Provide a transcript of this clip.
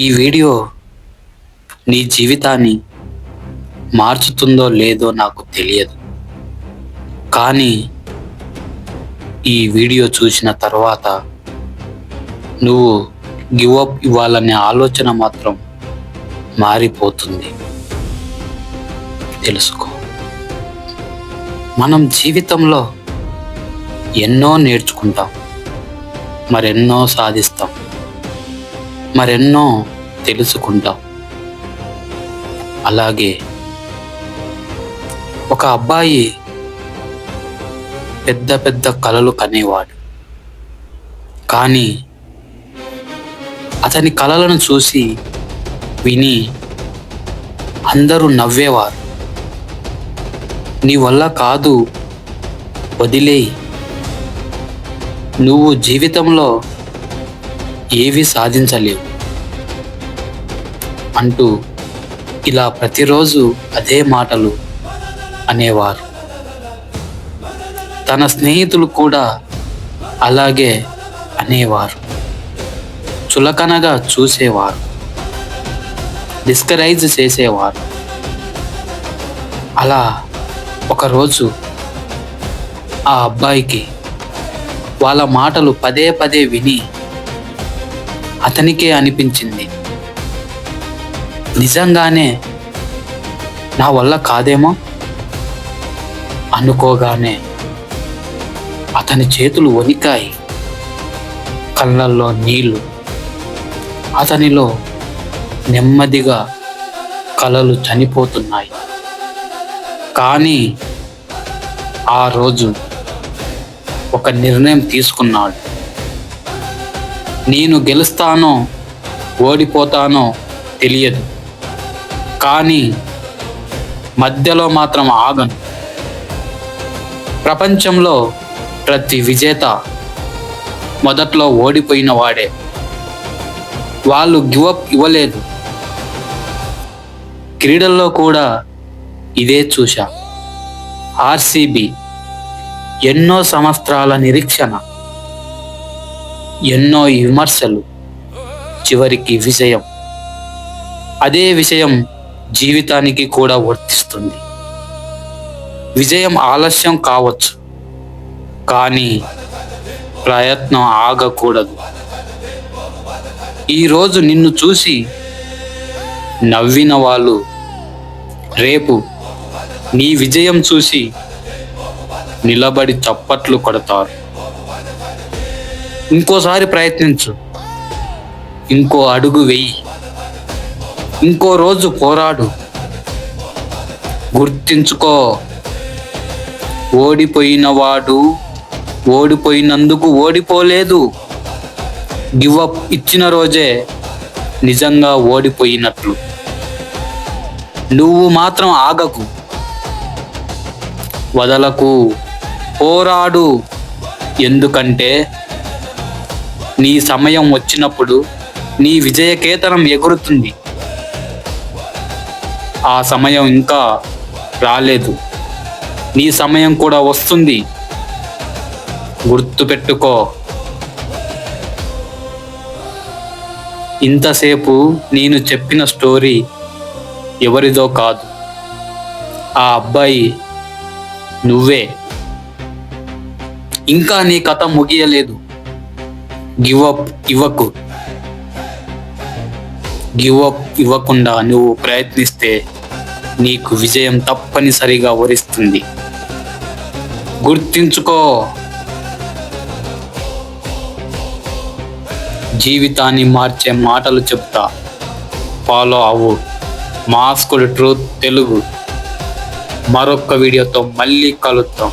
ఈ వీడియో నీ జీవితాన్ని మార్చుతుందో లేదో నాకు తెలియదు, కానీ ఈ వీడియో చూసిన తర్వాత నువ్వు గివ్ అప్ ఇవ్వాలనే ఆలోచన మాత్రం మారిపోతుంది. తెలుసుకో, మనం జీవితంలో ఎన్నో నేర్చుకుంటాం, మరెన్నో సాధిస్తాం, మరెన్నో తెలుసుకుంటాం. అలాగే ఒక అబ్బాయి పెద్ద పెద్ద కలలు కనేవాడు, కానీ అతని కలలను చూసి విని అందరూ నవ్వేవారు. నీ వల్ల కాదు, వదిలేయి, నువ్వు జీవితంలో ఏవి సాధించలేవు అంటూ ఇలా ప్రతిరోజు అదే మాటలు అనేవారు. తన స్నేహితులు కూడా అలాగే అనేవారు, చులకనగా చూసేవారు, డిస్కరైజ్ చేసేవారు. అలా ఒకరోజు ఆ అబ్బాయికి వాళ్ళ మాటలు పదే పదే విని అతనికే అనిపించింది, నిజంగానే నా వల్ల కాదేమో అనుకోగానే అతని చేతులు వణికాయి, కళ్ళల్లో నీళ్లు. అతనిలో నెమ్మదిగా కలలు చనిపోతున్నాయి. కానీ ఆ రోజు ఒక నిర్ణయం తీసుకున్నాడు. నేను గెలుస్తానో ఓడిపోతానో తెలియదు, కానీ మధ్యలో మాత్రం ఆగను. ప్రపంచంలో ప్రతి విజేత మొదట్లో ఓడిపోయిన వాడే. వాళ్ళు గివప్ ఇవ్వలేదు. క్రీడల్లో కూడా ఇదే చూశా. ఆర్సీబీ ఎన్నో సంవత్సరాల నిరీక్షణ, ఎన్నో విమర్శలు, చివరికి విజయం. అదే విషయం జీవితానికి కూడా వర్తిస్తుంది. విజయం ఆలస్యం కావచ్చు, కానీ ప్రయత్నం ఆగకూడదు. ఈరోజు నిన్ను చూసి నవ్విన వాళ్ళు రేపు నీ విజయం చూసి నిలబడి చప్పట్లు కొడతారు. ఇంకోసారి ప్రయత్నించు, ఇంకో అడుగు వెయ్యి, ఇంకో రోజు పోరాడు. గుర్తించుకో, ఓడిపోయినవాడు ఓడిపోయినందుకు ఓడిపోలేదు. గివ్ అప్ ఇచ్చిన రోజే నిజంగా ఓడిపోయినట్లు. నువ్వు మాత్రం ఆగకు, వదలకు, పోరాడు. ఎందుకంటే నీ సమయం వచ్చినప్పుడు నీ విజయకేతనం ఎగురుతుంది. ఆ సమయం ఇంకా రాలేదు, నీ సమయం కూడా వస్తుంది. గుర్తుపెట్టుకో. ఇంతసేపు నేను చెప్పిన స్టోరీ ఎవరిదో కాదు, ఆ అబ్బాయి నువ్వే. ఇంకా నీ కథ ముగియలేదు. గివ్ అప్ ఇవ్వకు. గివ్ అప్ ఇవ్వకుండా నువ్వు ప్రయత్నిస్తే నీకు విజయం తప్పనిసరిగా వరిస్తుంది. గుర్తించుకో. జీవితాన్ని మార్చే మాటలు చెప్తా, ఫాలో అవ్వు. మాస్కుడ్ ట్రూత్ తెలుగు మరొక వీడియోతో మళ్ళీ కలుద్దాం.